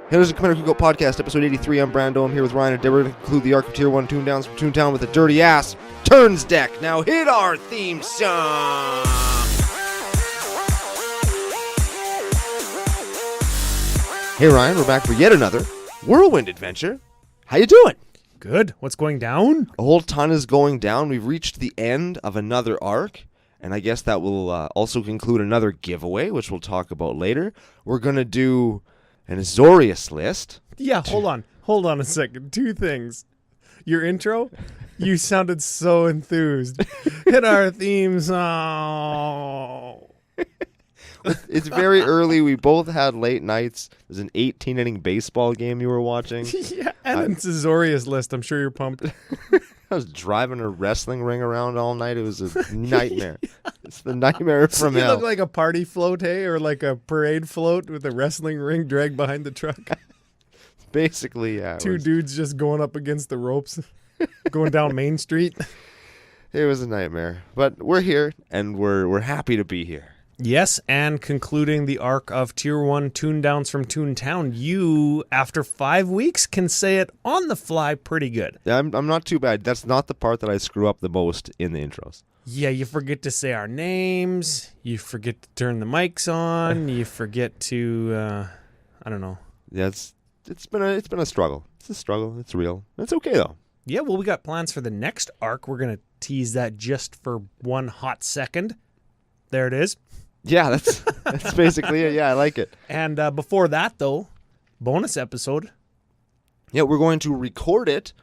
Hey, this is Commander Cookout Podcast, episode 83. I'm Brando. I'm here with Ryan and Deborah to conclude the arc of Tier 1 Toondowns from Toontown with a dirty ass turns deck. Now hit our theme song! Hey Ryan, we're back for yet another whirlwind adventure. How you doing? Good. What's going down? A whole ton is going down. We've reached the end of another arc, and I guess that will also conclude another giveaway, which we'll talk about later. We're going to do an Azorius list. Yeah, hold on a second. Two things. Your intro, you sounded so enthused. Hit our theme song. It's very early. We both had late nights. There's an 18-inning baseball game you were watching. Yeah, and it's Azorius list. I'm sure you're pumped. I was driving a wrestling ring around all night. It was a nightmare. It's the nightmare from You hell. look like a party float, hey, or like a parade float with a wrestling ring dragged behind the truck. Basically, yeah. Two dudes just going up against the ropes, going down Main Street. It was a nightmare. But we're here, and we're happy to be here. Yes, and concluding the arc of Tier 1 Toondowns from Toontown, you, after 5 weeks, can say it on the fly pretty good. Yeah, I'm not too bad. That's not the part that I screw up the most in the intros. Yeah, you forget to say our names, you forget to turn the mics on, you forget to, I don't know. Yeah, it's been a struggle. It's a struggle. It's real. It's okay, though. Yeah, well, we got plans for the next arc. We're going to tease that just for one hot second. There it is. Yeah, that's basically it. Yeah, I like it. And before that, though, bonus episode. Yeah, we're going to record it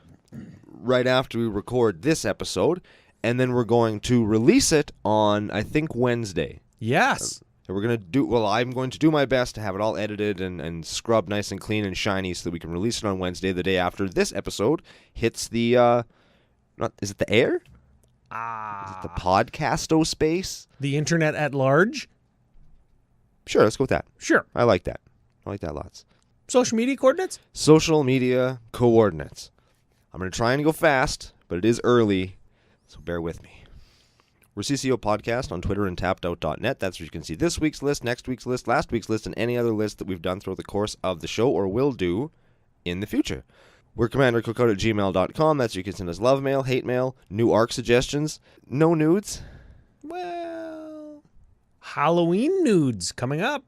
right after we record this episode, and then we're going to release it on, I think, Wednesday. Yes. So I'm going to do my best to have it all edited and scrubbed nice and clean and shiny so that we can release it on Wednesday, the day after this episode hits the, is it the air? Is it the podcasto space? The internet at large? Sure, let's go with that. Sure. I like that. I like that lots. Social media coordinates? Social media coordinates. I'm going to try and go fast, but it is early, so bear with me. We're CCOPodcast on Twitter and tappedout.net. That's where you can see this week's list, next week's list, last week's list, and any other list that we've done throughout the course of the show or will do in the future. We're commandercookout@gmail.com. That's where you can send us love mail, hate mail, new arc suggestions. No nudes. Well, Halloween nudes coming up.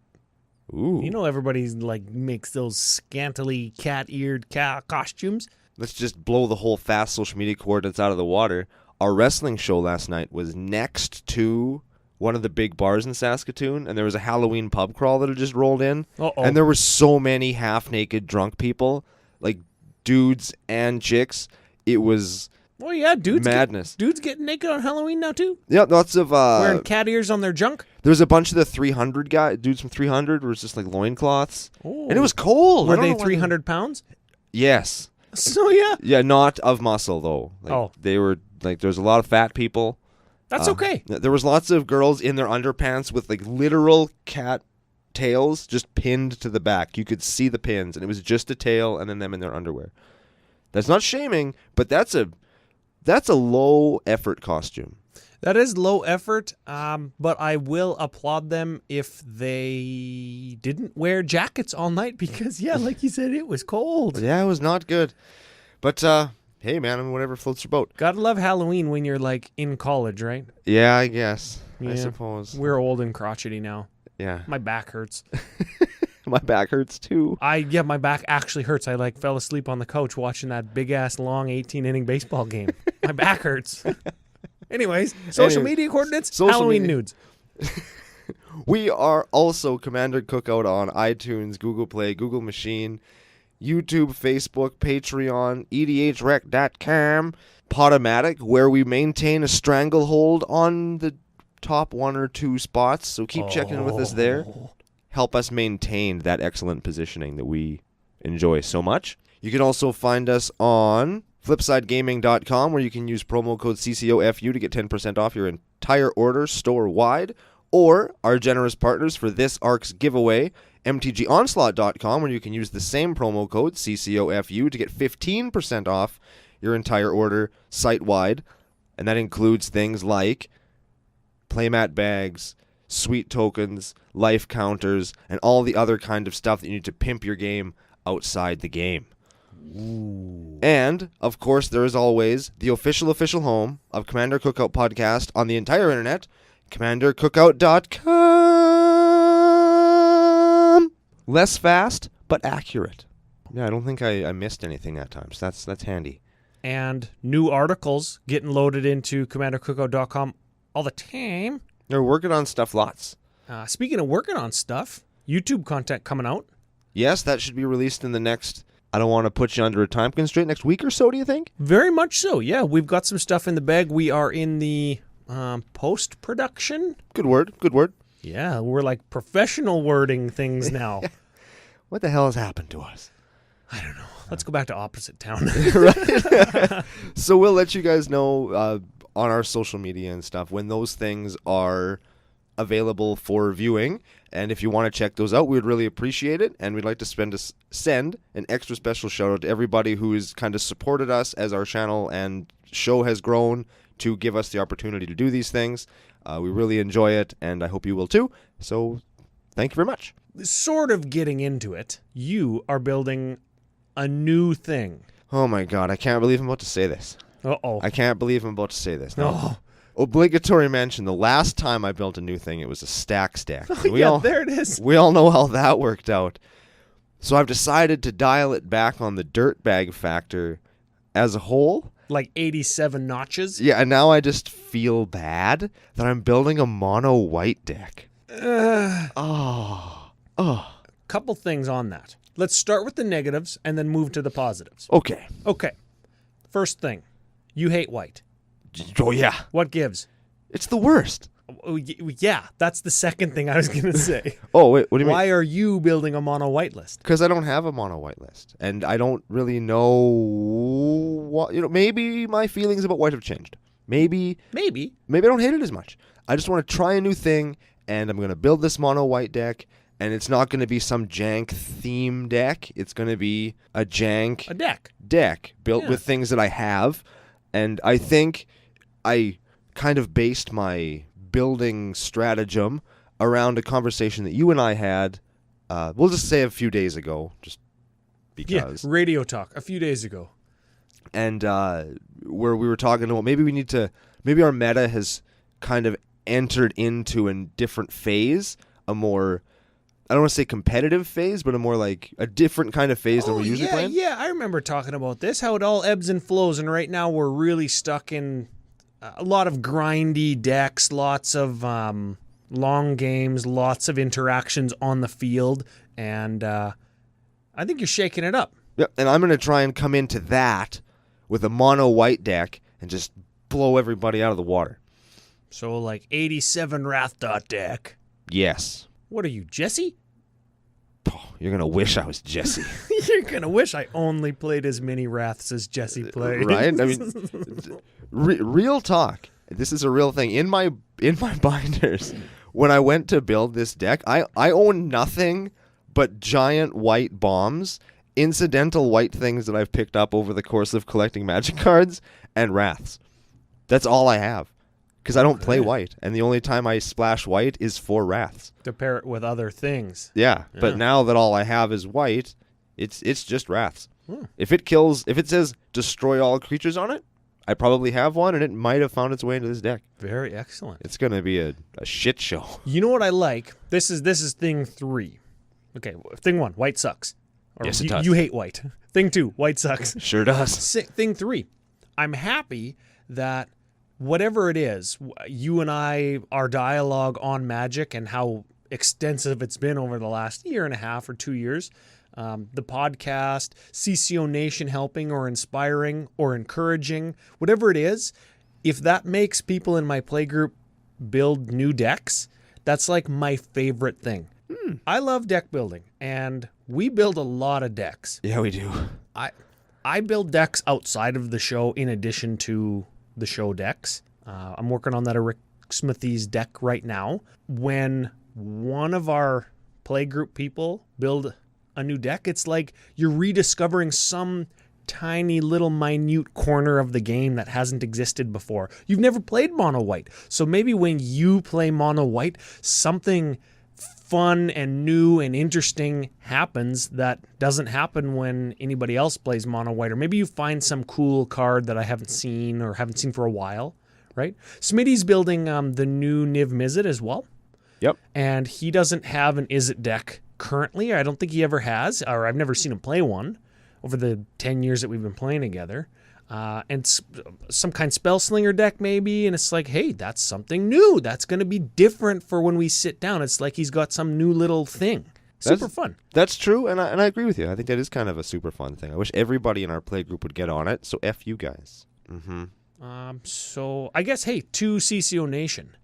Ooh. You know everybody's like makes those scantily cat-eared costumes. Let's just blow the whole fast social media coordinates out of the water. Our wrestling show last night was next to one of the big bars in Saskatoon, and there was a Halloween pub crawl that had just rolled in. Uh-oh. And there were so many half-naked drunk people, like dudes and chicks. It was Oh yeah, madness. Dudes getting naked on Halloween now too? Yeah, lots of wearing cat ears on their junk? There was a bunch of the 300 dudes from 300 were just like loincloths. Oh. And it was cold. Were they 300 pounds? Yes. So yeah. Yeah, not of muscle though. Like, they were like there's a lot of fat people. That's okay. There was lots of girls in their underpants with like literal cat tails just pinned to the back. You could see the pins, and it was just a tail and then them in their underwear. That's not shaming, but that's a low effort costume. That is low effort, but I will applaud them if they didn't wear jackets all night because, yeah, like you said, it was cold. Yeah, it was not good. But, hey, man, I mean, whatever floats your boat. Gotta love Halloween when you're, like, in college, right? Yeah, I guess. Yeah. I suppose. We're old and crotchety now. Yeah. My back hurts. My back hurts, too. My back actually hurts. I, fell asleep on the couch watching that big-ass, long 18-inning baseball game. My back hurts. Anyways, social media coordinates, Halloween nudes. We are also Commander Cookout on iTunes, Google Play, Google Machine, YouTube, Facebook, Patreon, edhrec.com, Podomatic, where we maintain a stranglehold on the top 1 or 2 spots, so keep checking in with us there. Help us maintain that excellent positioning that we enjoy so much. You can also find us on flipsidegaming.com, where you can use promo code CCOFU to get 10% off your entire order store-wide, or our generous partners for this arc's giveaway, mtgonslaught.com, where you can use the same promo code CCOFU to get 15% off your entire order site-wide, and that includes things like playmat bags, sweet tokens, life counters, and all the other kind of stuff that you need to pimp your game outside the game. Ooh. And, of course, there is always the official home of Commander Cookout Podcast on the entire internet, commandercookout.com. Less fast, but accurate. Yeah, I don't think I missed anything that time, so that's handy. And new articles getting loaded into commandercookout.com all the time. They're working on stuff lots. Speaking of working on stuff, YouTube content coming out. Yes, that should be released in the next, I don't want to put you under a time constraint, next week or so, do you think? Very much so, yeah. We've got some stuff in the bag. We are in the post-production. Good word. Yeah, we're like professional wording things now. What the hell has happened to us? I don't know. Let's go back to opposite town. Right. So we'll let you guys know on our social media and stuff when those things are available for viewing. And if you want to check those out, we would really appreciate it. And we'd like to send an extra special shout out to everybody who has kind of supported us as our channel and show has grown to give us the opportunity to do these things. We really enjoy it, and I hope you will too. So thank you very much. Sort of getting into it, you are building a new thing. Oh my God, I can't believe I'm about to say this. Uh-oh. I can't believe I'm about to say this. No. Obligatory mention, the last time I built a new thing, it was a stack. Oh, there it is. We all know how that worked out. So I've decided to dial it back on the dirtbag factor as a whole. Like 87 notches? Yeah, and now I just feel bad that I'm building a mono white deck. Couple things on that. Let's start with the negatives and then move to the positives. Okay. First thing, you hate white. Oh, yeah. What gives? It's the worst. Oh, yeah, that's the second thing I was going to say. Oh, wait, what do you mean? Why are you building a mono white list? Because I don't have a mono white list, and I don't really know what, maybe my feelings about white have changed. Maybe I don't hate it as much. I just want to try a new thing, and I'm going to build this mono white deck, and it's not going to be some jank theme deck. It's going to be a deck built with things that I have, and I think I kind of based my building stratagem around a conversation that you and I had, we'll just say a few days ago, just because. Yeah, radio talk a few days ago. And where we were talking about maybe our meta has kind of entered into a different phase, a more, I don't want to say competitive phase, but a more like a different kind of phase than we're usually playing. Yeah, I remember talking about this, how it all ebbs and flows, and right now we're really stuck in a lot of grindy decks, lots of long games, lots of interactions on the field, and I think you're shaking it up. Yep, and I'm going to try and come into that with a mono white deck and just blow everybody out of the water. So like 87 Wrath dot deck. Yes. What are you, Jesse? Oh, you're going to wish I was Jesse. You're going to wish I only played as many Wraths as Jesse played. Right? I mean, real talk. This is a real thing. In my binders, when I went to build this deck, I own nothing but giant white bombs, incidental white things that I've picked up over the course of collecting Magic cards, and Wraths. That's all I have. Because I don't play white, and the only time I splash white is for Wraths. To pair it with other things. Yeah, but now that all I have is white, it's just Wraths. If it says destroy all creatures on it, I probably have one, and it might have found its way into this deck. Very excellent. It's going to be a shit show. You know what I like? This is thing 3. Okay, thing 1, white sucks. Or yes, it does. You hate white. Thing 2, white sucks. Sure does. Thing 3, I'm happy that whatever it is, you and I, our dialogue on Magic and how extensive it's been over the last year and a half or 2 years, the podcast, CCO Nation helping or inspiring or encouraging, whatever it is, if that makes people in my playgroup build new decks, that's like my favorite thing. I love deck building, and we build a lot of decks. Yeah, we do. I build decks outside of the show in addition to the show decks. I'm working on that Rick Smithy's deck right now. When one of our playgroup people build a new deck, it's like you're rediscovering some tiny little minute corner of the game that hasn't existed before. You've never played mono white, so maybe when you play mono white, something fun and new and interesting happens that doesn't happen when anybody else plays mono white. Or maybe you find some cool card that I haven't seen or haven't seen for a while, right? Smitty's building the new Niv Mizzet as well. Yep. And he doesn't have an Izzet deck currently. I don't think he ever has, or I've never seen him play one over the 10 years that we've been playing together. And some kind of spell slinger deck maybe, and it's like, hey, that's something new. That's going to be different for when we sit down. It's like he's got some new little thing. Super fun. That's true, and I agree with you. I think that is kind of a super fun thing. I wish everybody in our play group would get on it, so F you guys. So I guess, hey, to CCO Nation,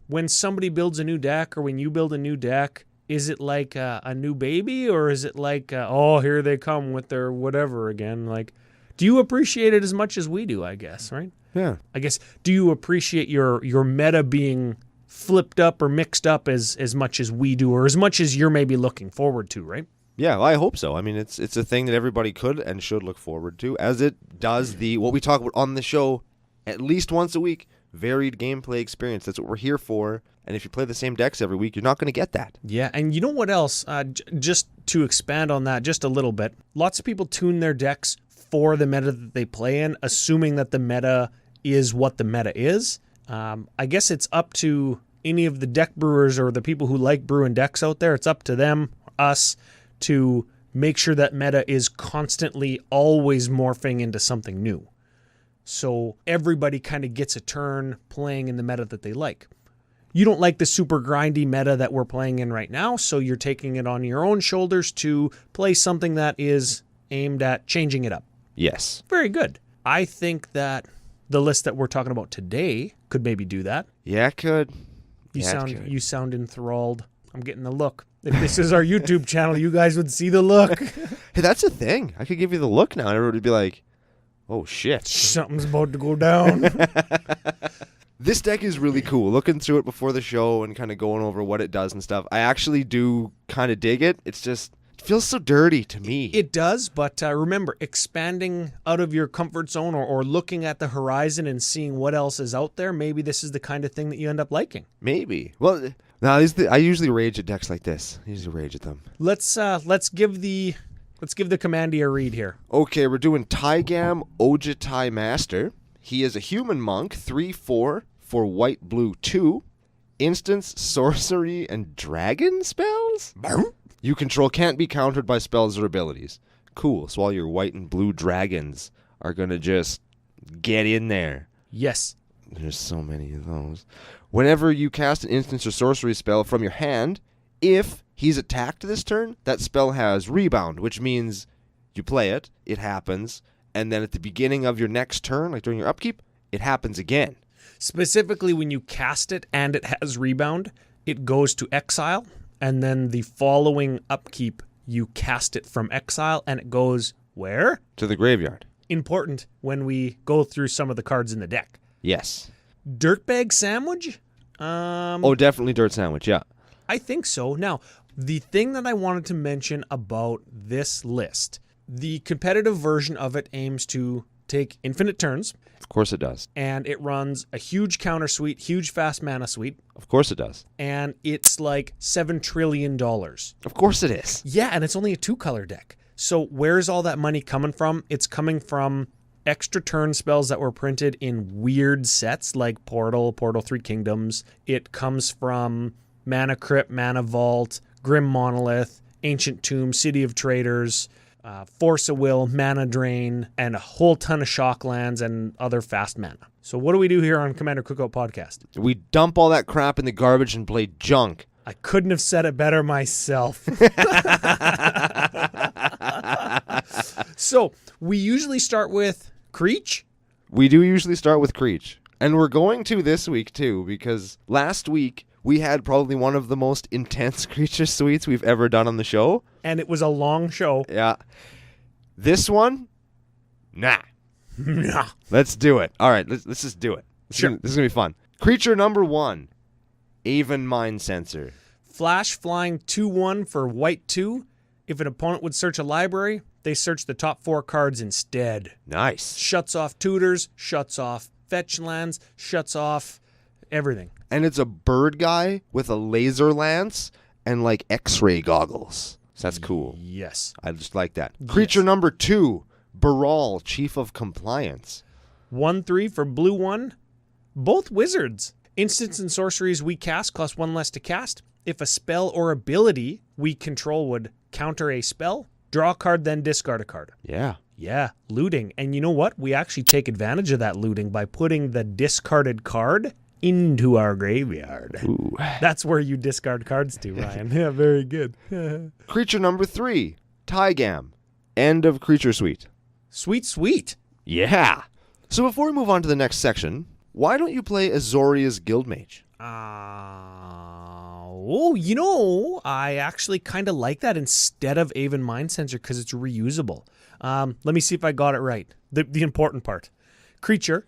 when somebody builds a new deck or when you build a new deck, is it like a new baby, or is it like, here they come with their whatever again? Like, do you appreciate it as much as we do, I guess, right? Yeah. I guess, do you appreciate your meta being flipped up or mixed up as much as we do, or as much as you're maybe looking forward to, right? Yeah, well, I hope so. I mean, it's a thing that everybody could and should look forward to, as it does what we talk about on the show at least once a week, varied gameplay experience. That's what we're here for. And if you play the same decks every week, you're not going to get that. Yeah, and you know what else? Just to expand on that just a little bit, lots of people tune their decks for the meta that they play in, assuming that the meta is what the meta is. I guess it's up to any of the deck brewers or the people who like brewing decks out there. It's up to them, us, to make sure that meta is constantly always morphing into something new. So everybody kind of gets a turn playing in the meta that they like. You don't like the super grindy meta that we're playing in right now, so you're taking it on your own shoulders to play something that is aimed at changing it up. Yes. Very good. I think that the list that we're talking about today could maybe do that. Yeah, it could. You sound enthralled. I'm getting the look. If this is our YouTube channel, you guys would see the look. Hey, that's a thing. I could give you the look now, and everybody would be like, oh, shit. Something's about to go down. This deck is really cool. Looking through it before the show and kind of going over what it does and stuff, I actually do kind of dig it. It's just, it feels so dirty to me. It does, but remember, expanding out of your comfort zone or looking at the horizon and seeing what else is out there, maybe this is the kind of thing that you end up liking. Maybe. Well, no, I usually rage at decks like this. I usually rage at them. Let's give the commander a read here. Okay, we're doing Taigam Ojutai Master. He is a human monk, 3/4 for white, blue, 2. Instance, sorcery, and dragon spells? You control can't be countered by spells or abilities. Cool. So all your white and blue dragons are going to just get in there. Yes. There's so many of those. Whenever you cast an instance or sorcery spell from your hand, if he's attacked this turn, that spell has rebound, which means you play it, it happens, and then at the beginning of your next turn, like during your upkeep, it happens again. Specifically, when you cast it and it has rebound, it goes to exile, and then the following upkeep, you cast it from exile, and it goes where? To the graveyard. Important when we go through some of the cards in the deck. Yes. Dirtbag Sandwich? Definitely Dirt Sandwich, yeah. I think so. Now, the thing that I wanted to mention about this list, the competitive version of it aims to take infinite turns. Of course it does. And it runs a huge counter suite, huge fast mana suite. Of course it does. And it's like $7 trillion. Of course it is. Yeah, and it's only a 2-color deck. So where's all that money coming from? It's coming from extra turn spells that were printed in weird sets like Portal 3 Kingdoms. It comes from Mana Crypt, Mana Vault, Grim Monolith, Ancient Tomb, City of Traders, Force of Will, Mana Drain, and a whole ton of Shocklands and other fast mana. So what do we do here on Commander Cookout Podcast? We dump all that crap in the garbage and play junk. I couldn't have said it better myself. So we usually start with Creech. We do usually start with Creech. And we're going to this week too, because last week we had probably one of the most intense creature suites we've ever done on the show. And it was a long show. Yeah. This one? Nah. Nah. Let's do it. All right, let's just do it. This is going to be fun. Creature number 1, Aven Mind Sensor. Flash flying 2/1 for white 2. If an opponent would search a library, they search the top 4 cards instead. Nice. Shuts off tutors, shuts off fetch lands, shuts off Everything. And it's a bird guy with a laser lance and like X-ray goggles. So that's cool. Yes. I just like that. Creature number 2, Baral, Chief of Compliance. 1/3 for blue 1. Both wizards. Instants and sorceries we cast cost 1 less to cast. If a spell or ability we control would counter a spell, draw a card, then discard a card. Yeah. Yeah, looting. And you know what? We actually take advantage of that looting by putting the discarded card into our graveyard. Ooh. That's where you discard cards to, Ryan. Yeah, very good. Creature number 3, Taigam, End of Creature Suite. Sweet, sweet. Yeah. So before we move on to the next section, why don't you play Azoria's Guildmage? I actually kind of like that instead of Aven Mind Sensor because it's reusable. Let me see if I got it right. The important part. Creature,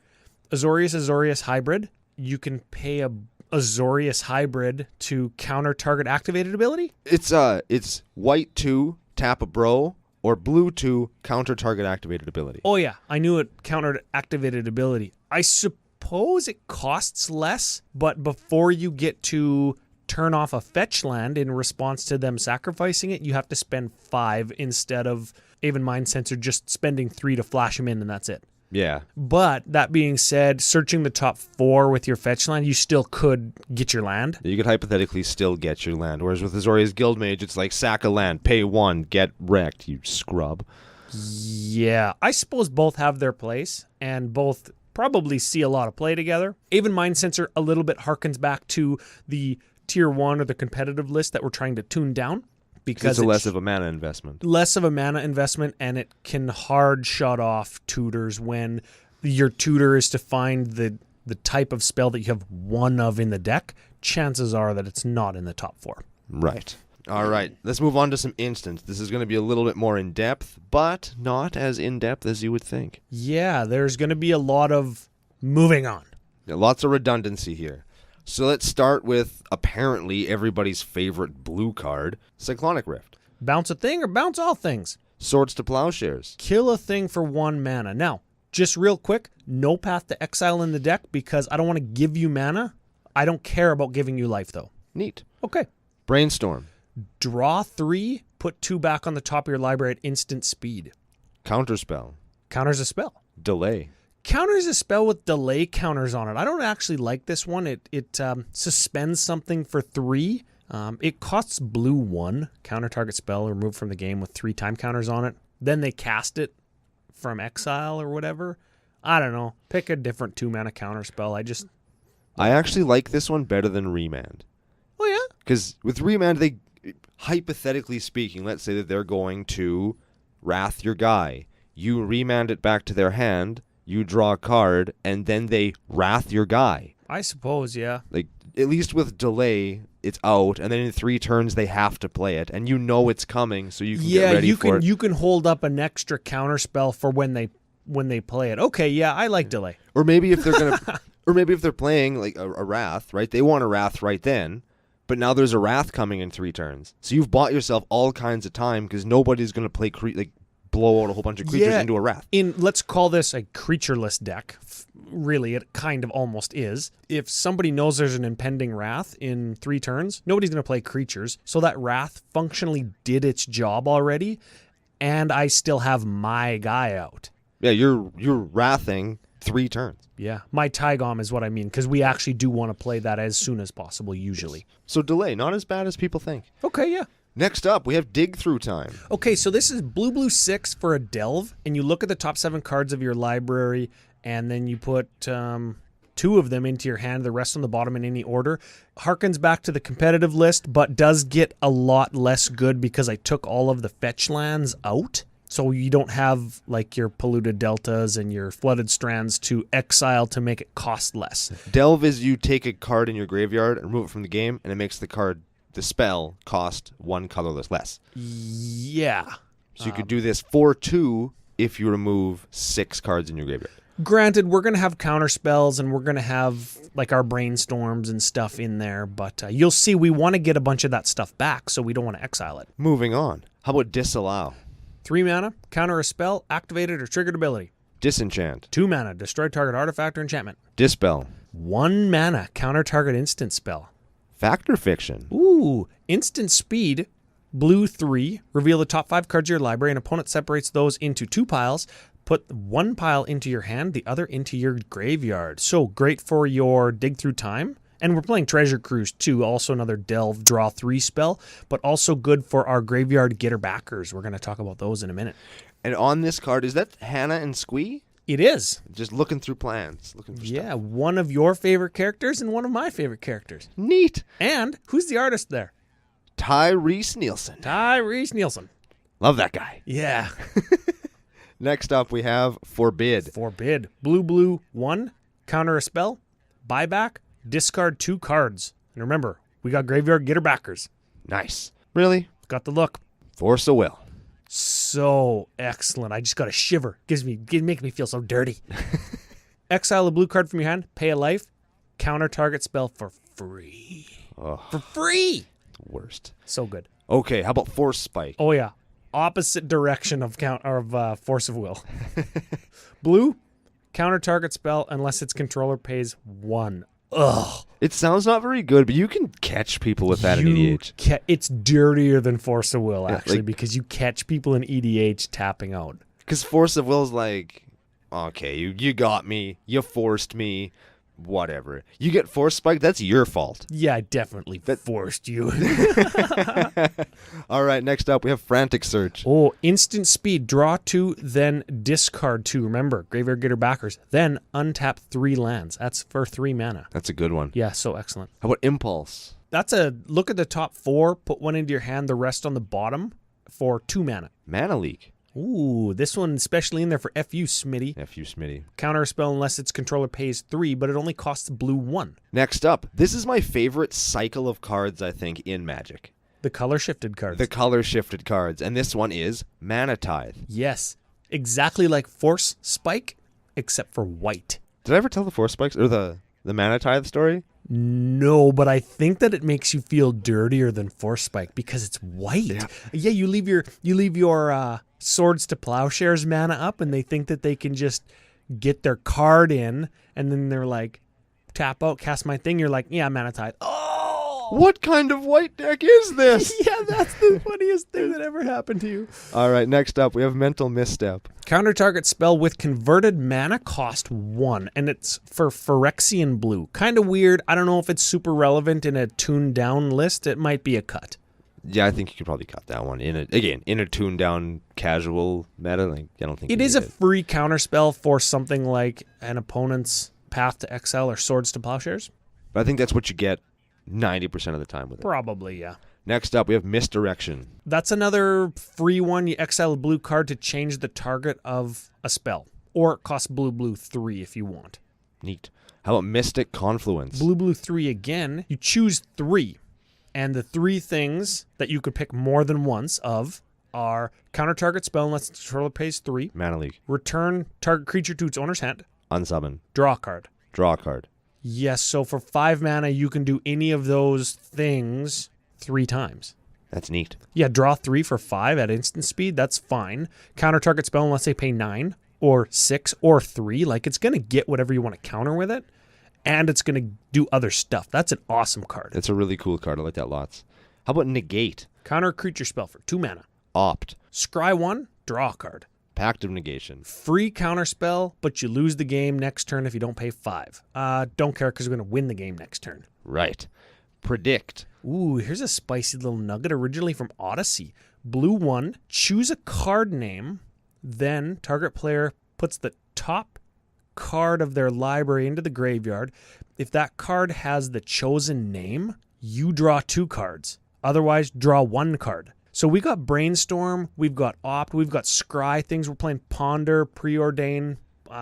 Azorius hybrid. You can pay a Azorius hybrid to counter target activated ability? It's white 2, tap a bro, or blue 2, counter target activated ability. Oh yeah, I knew it countered activated ability. I suppose it costs less, but before you get to turn off a fetch land in response to them sacrificing it, you have to spend 5 instead of Aven Mind Sensor just spending 3 to flash them in and that's it. Yeah. But that being said, searching the top 4 with your fetch land, you still could get your land. You could hypothetically still get your land, whereas with Azoria's Guildmage, it's like sack a land, pay 1, get wrecked, you scrub. Yeah, I suppose both have their place, and both probably see a lot of play together. Aven Mind Sensor a little bit harkens back to the tier 1 or the competitive list that we're trying to tune down. Because it's less of a mana investment. Less of a mana investment, and it can hard shut off tutors when your tutor is to find the type of spell that you have 1 of in the deck. Chances are that it's not in the top 4. Right. All right. Let's move on to some instants. This is going to be a little bit more in-depth, but not as in-depth as you would think. Yeah, there's going to be a lot of moving on. Yeah, lots of redundancy here. So let's start with apparently everybody's favorite blue card, Cyclonic Rift. Bounce a thing or bounce all things? Swords to Plowshares. Kill a thing for 1 mana. Now, just real quick, no Path to Exile in the deck because I don't want to give you mana. I don't care about giving you life, though. Neat. Okay. Brainstorm. Draw 3, put 2 back on the top of your library at instant speed. Counterspell. Counters a spell. Delay. Counters a spell with delay counters on it. I don't actually like this one. It suspends something for 3. It costs blue 1. Counter target spell removed from the game with 3 time counters on it. Then they cast it from exile or whatever. I don't know. Pick a different 2 mana counter spell. I actually like this one better than Remand. Oh yeah? Because with Remand, they, hypothetically speaking, let's say that they're going to Wrath your guy. You remand it back to their hand. You draw a card, and then they Wrath your guy. I suppose, yeah. Like, at least with delay, it's out, and then in 3 turns they have to play it, and you know it's coming, so you can get ready for it. You can hold up an extra counter spell for when they play it. Okay, yeah, I like delay. Or maybe if they're gonna, or maybe if they're playing like a Wrath, right? They want a Wrath right then, but now there's a Wrath coming in 3 turns, so you've bought yourself all kinds of time because nobody's gonna play blow out a whole bunch of creatures into a Wrath. Let's call this a creatureless deck. Really, it kind of almost is. If somebody knows there's an impending Wrath in 3 turns, nobody's going to play creatures. So that Wrath functionally did its job already, and I still have my guy out. Yeah, you're Wrathing 3 turns. Yeah, my Taigam is what I mean, because we actually do want to play that as soon as possible, usually. So delay, not as bad as people think. Okay, yeah. Next up, we have Dig Through Time. Okay, so this is blue 6 for a Delve, and you look at the top 7 cards of your library, and then you put 2 of them into your hand, the rest on the bottom in any order. Harkens back to the competitive list, but does get a lot less good because I took all of the fetch lands out. So you don't have like your polluted deltas and your flooded strands to exile to make it cost less. Delve is you take a card in your graveyard and remove it from the game, and it makes the spell cost 1 colorless less. Yeah. So you could do this for 2 if you remove 6 cards in your graveyard. Granted, we're going to have counter spells and we're going to have like our brainstorms and stuff in there, but you'll see we want to get a bunch of that stuff back, so we don't want to exile it. Moving on. How about Disallow? 3 mana, counter a spell, activated or triggered ability. Disenchant. 2 mana, destroy target artifact or enchantment. Dispel. 1 mana, counter target instant spell. Fact or fiction? Ooh, instant speed, blue 3. Reveal the top 5 cards of your library. An opponent separates those into 2 piles. Put 1 pile into your hand, the other into your graveyard. So great for your dig through time. And we're playing Treasure Cruise too, also another delve draw 3 spell, but also good for our graveyard getter backers. We're going to talk about those in a minute. And on this card, is that Hannah and Squee? It is. Just looking through plans, looking for stuff. One of your favorite characters and one of my favorite characters. Neat. And who's the artist there? Tyrese Nielsen. Tyrese Nielsen. Love that guy. Yeah. Next up, we have Forbid. Forbid. Blue 1. Counter a spell. Buyback. Discard 2 cards. And remember, we got graveyard getter backers. Nice. Really? Got the look. Force of Will. So excellent. I just got a shiver. Makes me feel so dirty. Exile a blue card from your hand. Pay a life. Counter target spell for free. Oh, For free. worst. So good. Okay, how about Force Spike? Oh yeah. Opposite direction of Force of Will. Blue. Counter target spell unless its controller pays 1. Ugh. It sounds not very good, but you can catch people with that in EDH. It's dirtier than Force of Will, Yeah, actually, like- because you catch people in EDH tapping out. Because Force of Will's like, okay, you got me, you forced me, whatever. You get Force Spike, that's your fault. Yeah, I definitely forced you. All right, next up, we have Frantic Search. Oh, instant speed. Draw 2, then discard 2. Remember, graveyard getter backers. Then untap 3 lands. That's for 3 mana. That's a good one. Yeah, so excellent. How about Impulse? That's a look at the top 4, put 1 into your hand, the rest on the bottom for 2 mana. Mana Leak. Ooh, this one especially in there for FU, Smitty. FU Smitty. Counter a spell unless its controller pays 3, but it only costs blue 1. Next up, this is my favorite cycle of cards, I think, in Magic. The color shifted cards. The color shifted cards, and this one is Mana Tithe. Yes, exactly like Force Spike, except for white. Did I ever tell the Force Spikes or the Mana Tithe story? No, but I think that it makes you feel dirtier than Force Spike because it's white. Yeah, you leave your Swords to Plowshares mana up, and they think that they can just get their card in, and then they're like, tap out, cast my thing. You're like, yeah, Mana Tithe. Oh, What kind of white deck is this? yeah, that's the funniest thing that ever happened to you. All right, next up, we have Mental Misstep. Counter target spell with converted mana cost 1, and it's for Phyrexian blue. Kind of weird. I don't know if it's super relevant in a tuned down list. It might be a cut. Yeah, I think you could probably cut that one. In a tuned down casual meta. Like, I don't think It is a free counter spell for something like an opponent's Path to Exile or Swords to Plowshares. But I think that's what you get 90% of the time with it. Probably, yeah. Next up, we have Misdirection. That's another free one. You exile a blue card to change the target of a spell. Or it costs blue 3 if you want. Neat. How about Mystic Confluence? Blue 3 again. You choose 3. And the 3 things that you could pick more than once of are counter target spell unless the controller pays 3. Mana Leak. Return target creature to its owner's hand. Unsummon. Draw a card. Draw a card. Yes, so for 5 mana, you can do any of those things 3 times. That's neat. Yeah, draw 3 for 5 at instant speed. That's fine. Counter target spell unless they pay 9 or 6 or 3. Like, it's going to get whatever you want to counter with it. And it's going to do other stuff. That's an awesome card. That's a really cool card. I like that lots. How about Negate? Counter a creature spell for 2 mana. Opt. Scry 1, draw a card. Pact of Negation. Free counter spell, but you lose the game next turn if you don't pay 5. Don't care because we're going to win the game next turn. Right. Predict. Ooh, here's a spicy little nugget originally from Odyssey. Blue 1, choose a card name, then target player puts the top card of their library into the graveyard. If that card has the chosen name, you draw 2 cards. Otherwise, draw 1 card. So we got Brainstorm, we've got Opt, we've got Scry things. We're playing Ponder, Preordain.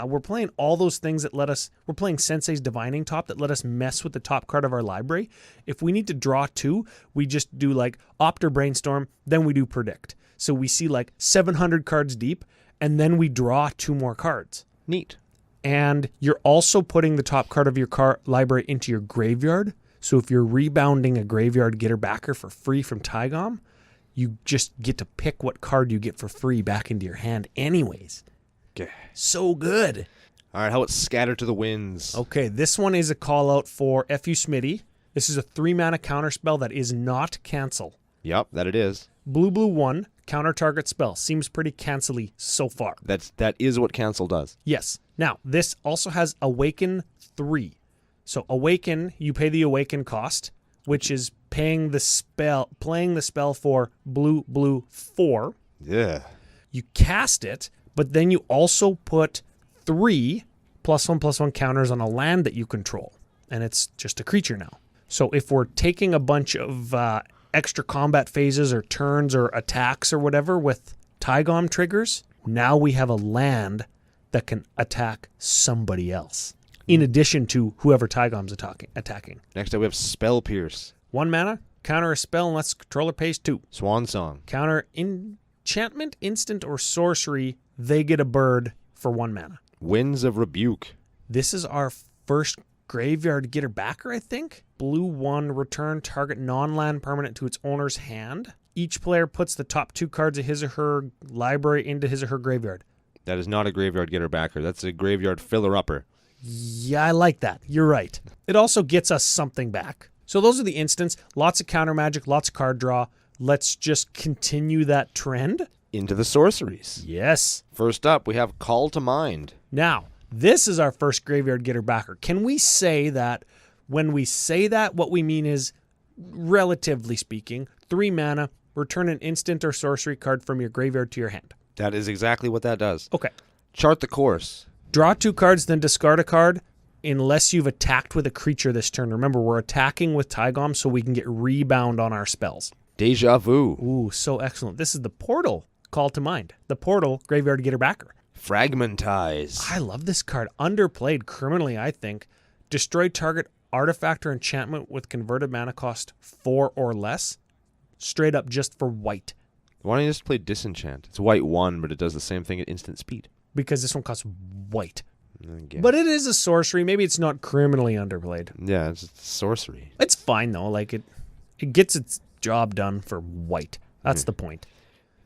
We're playing all those things that let us... We're playing Sensei's Divining Top that let us mess with the top card of our library. If we need to draw 2, we just do like Opt or Brainstorm, then we do Predict. So we see like 700 cards deep, and then we draw 2 more cards. Neat. And you're also putting the top card of your library into your graveyard. So if you're rebounding a graveyard getter backer for free from Taigam, you just get to pick what card you get for free back into your hand anyways. Okay. So good. All right, how about Scatter to the Winds? Okay, this one is a call out for F.U. Smitty. This is a 3-mana counterspell that is not cancel. Yep, that it is. Blue 1, counter target spell. Seems pretty cancel-y so far. That is what cancel does. Yes. Now, this also has Awaken 3. So Awaken, you pay the Awaken cost, which is playing the spell for blue 4. Yeah. You cast it, but then you also put 3 +1/+1 counters on a land that you control. And it's just a creature now. So if we're taking a bunch of extra combat phases or turns or attacks or whatever with Taigam triggers, now we have a land that can attack somebody else, in addition to whoever Taigam's attacking. Next up, we have Spell Pierce. 1 mana, counter a spell unless the controller pays 2. Swan Song. Counter enchantment, instant, or sorcery, they get a bird for 1 mana. Winds of Rebuke. This is our first graveyard getter backer, I think. Blue 1, return target non-land permanent to its owner's hand. Each player puts the top 2 cards of his or her library into his or her graveyard. That is not a graveyard getter backer. That's a graveyard filler-upper. Yeah, I like that. You're right. It also gets us something back. So those are the instants. Lots of counter magic, lots of card draw. Let's just continue that trend. Into the sorceries. Yes. First up, we have Call to Mind. Now, this is our first graveyard getter backer. Can we say that when we say that, what we mean is, relatively speaking, 3 mana, return an instant or sorcery card from your graveyard to your hand? That is exactly what that does. Okay. Chart the Course. Draw 2 cards, then discard a card unless you've attacked with a creature this turn. Remember, we're attacking with Taigam so we can get rebound on our spells. Deja Vu. Ooh, so excellent. This is the Portal Call to Mind. The Portal graveyard getter backer. Fragmentize. I love this card. Underplayed criminally, I think. Destroy target artifact or enchantment with converted mana cost 4 or less. Straight up just for white. Why don't you just play Disenchant? It's white 1, but it does the same thing at instant speed. Because this one costs white. But it is a sorcery. Maybe it's not criminally underplayed. Yeah, it's sorcery. It's fine, though. Like, it gets its job done for white. That's the point.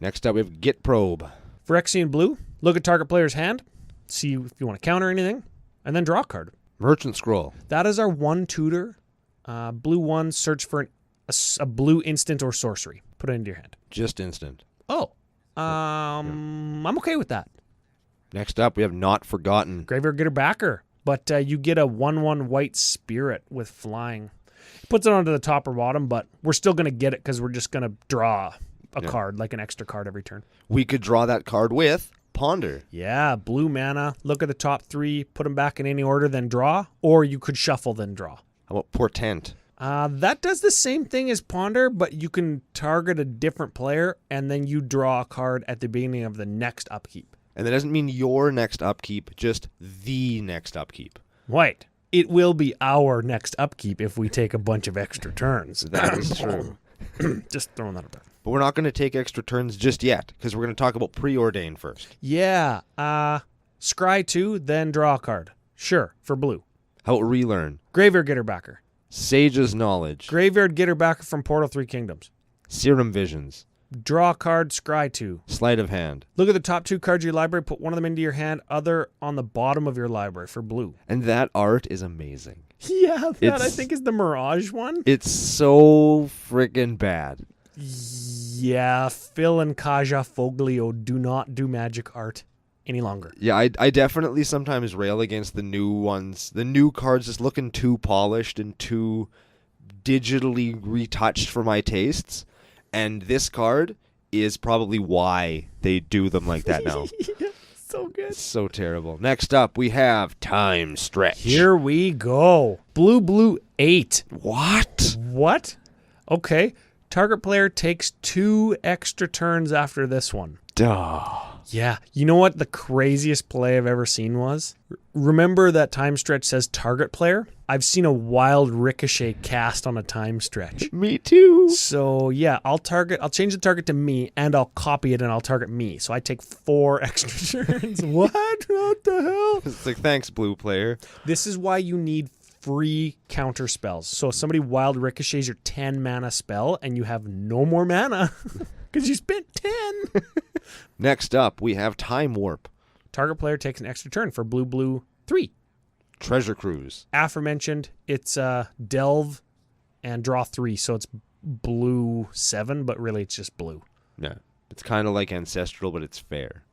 Next up, we have Git Probe. Phyrexian Blue. Look at target player's hand. See if you want to counter anything. And then draw a card. Merchant Scroll. That is our 1 tutor. Blue 1, search for a blue instant or sorcery. Put it into your hand. Just instant. Oh. I'm okay with that. Next up, we have Not Forgotten. Graveyard getter backer. But you get a 1/1 white spirit with flying. It puts it onto the top or bottom, but we're still going to get it because we're just going to draw a card, like an extra card every turn. We could draw that card with Ponder. Yeah, blue mana. Look at the top 3, put them back in any order, then draw. Or you could shuffle, then draw. How about Portent? That does the same thing as Ponder, but you can target a different player, and then you draw a card at the beginning of the next upkeep. And that doesn't mean your next upkeep, just the next upkeep. Right. It will be our next upkeep if we take a bunch of extra turns. That is true. Just throwing that out there. But we're not going to take extra turns just yet, because we're going to talk about Preordain first. Yeah. Scry 2, then draw a card. Sure, for blue. How about Relearn? Graveyard getter backer. Sage's Knowledge. Graveyard getter backer from Portal 3 Kingdoms. Serum Visions. Draw a card, scry 2. Sleight of Hand. Look at the top 2 cards of your library, put one of them into your hand, other on the bottom of your library for blue. And that art is amazing. Yeah, that I think is the Mirage one. It's so freaking bad. Yeah, Phil and Kaja Foglio do not do magic art any longer. Yeah, I definitely sometimes rail against the new ones. The new cards just looking too polished and too digitally retouched for my tastes. And this card is probably why they do them like that now. Yeah, so good. It's so terrible. Next up, we have Time Stretch. Here we go. Blue 8. What? Okay. Target player takes 2 extra turns after this one. Duh. Yeah. You know what the craziest play I've ever seen was? Remember that Time Stretch says target player? I've seen a wild Ricochet cast on a Time Stretch. Me too. So yeah, I'll change the target to me, and I'll copy it, and I'll target me. So I take 4 extra turns. What the hell? It's like, thanks, blue player. This is why you need free counter spells. So if somebody wild ricochets your 10 mana spell, and you have no more mana because you spent 10. Next up, we have Time Warp. target player takes an extra turn for blue 3. Treasure Cruise. Aforementioned, it's delve and draw 3, so it's blue 7, but really it's just blue. Yeah. It's kind of like Ancestral, but it's fair.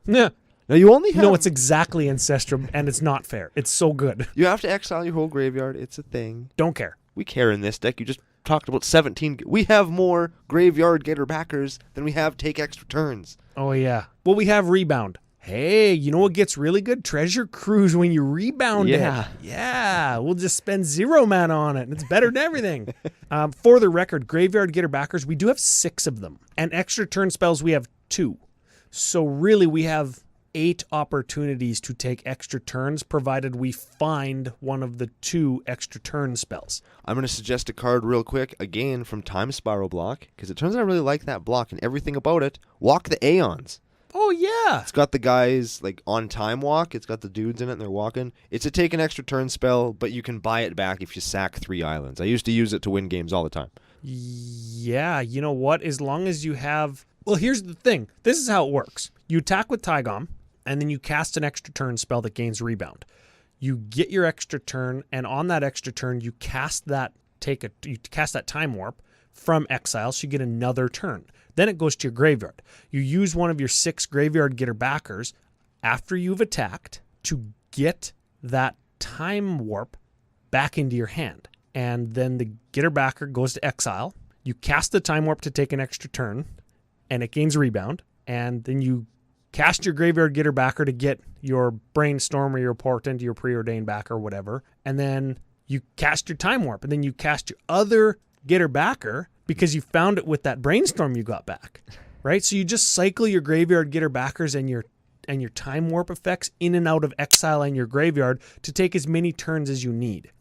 Yeah. Now you only have... No, it's exactly Ancestral, and it's not fair. It's so good. You have to exile your whole graveyard. It's a thing. Don't care. We care in this deck. You just talked about 17. We have more graveyard getter backers than we have take extra turns. Oh, yeah. Well, we have Rebound. Hey, you know what gets really good? Treasure Cruise when you rebound it. Yeah. We'll just spend 0 mana on it, and it's better than everything. For the record, graveyard getter backers, we do have 6 of them. And extra turn spells, we have 2. So really, we have 8 opportunities to take extra turns, provided we find one of the 2 extra turn spells. I'm going to suggest a card real quick, again, from Time Spiral block, because it turns out I really like that block and everything about it. Walk the Aeons. Oh, yeah. It's got the guys, like, on time walk. It's got the dudes in it, and they're walking. It's a take an extra turn spell, but you can buy it back if you sack 3 islands. I used to use it to win games all the time. Yeah, you know what? As long as you have... Well, here's the thing. This is how it works. You attack with Taigam, and then you cast an extra turn spell that gains Rebound. You get your extra turn, and on that extra turn, you cast that Time Warp from exile, so you get another turn. Then it goes to your graveyard. You use one of your 6 graveyard getter backers after you've attacked to get that Time Warp back into your hand. And then the getter backer goes to exile. You cast the Time Warp to take an extra turn, and it gains Rebound. And then you cast your graveyard getter backer to get your Brainstorm or your Portent, your Preordained backer or whatever. And then you cast your Time Warp, and then you cast your other getter backer because you found it with that Brainstorm you got back, right? So you just cycle your graveyard getter backers and your Time Warp effects in and out of exile and your graveyard to take as many turns as you need.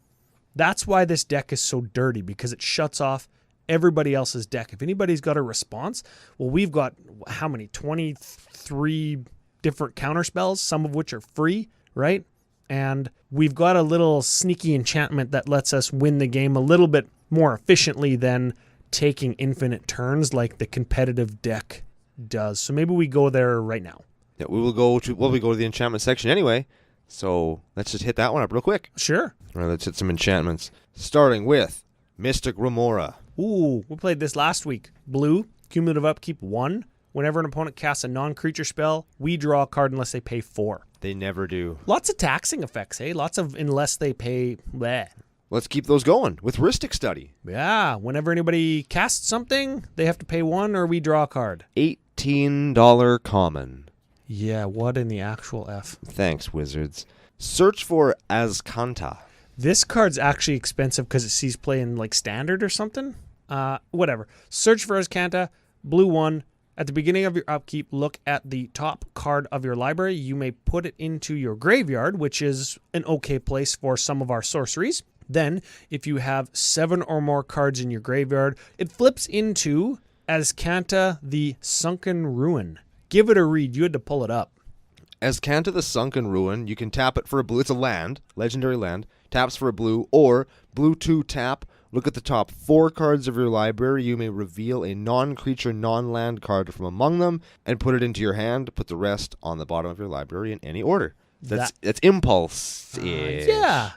That's why this deck is so dirty, because it shuts off everybody else's deck. If anybody's got a response, well, we've got, how many? 23 different counter spells, some of which are free, right? And we've got a little sneaky enchantment that lets us win the game a little bit more efficiently than taking infinite turns like the competitive deck does. So maybe we go there right now. Yeah, we go to the enchantment section anyway. So let's just hit that one up real quick. Sure. All right, let's hit some enchantments. Starting with Mystic Remora. Ooh, we played this last week. Blue, cumulative upkeep 1. Whenever an opponent casts a non-creature spell, we draw a card unless they pay 4. They never do. Lots of taxing effects, hey? Lots of unless they pay... Bleh. Let's keep those going with Rhystic Study. Yeah, whenever anybody casts something, they have to pay 1 or we draw a card. $18 common. Yeah, what in the actual F? Thanks, Wizards. Search for Azcanta. This card's actually expensive because it sees play in like standard or something. Whatever. Search for Azcanta, blue 1. At the beginning of your upkeep, look at the top card of your library. You may put it into your graveyard, which is an okay place for some of our sorceries. Then, if you have 7 or more cards in your graveyard, it flips into Azcanta the Sunken Ruin. Give it a read. You had to pull it up. Azcanta the Sunken Ruin, you can tap it for a blue. It's a land, legendary land. Taps for a blue, or blue 2 tap. Look at the top 4 cards of your library. You may reveal a non-creature, non-land card from among them and put it into your hand. Put the rest on the bottom of your library in any order. That's impulse. Yeah.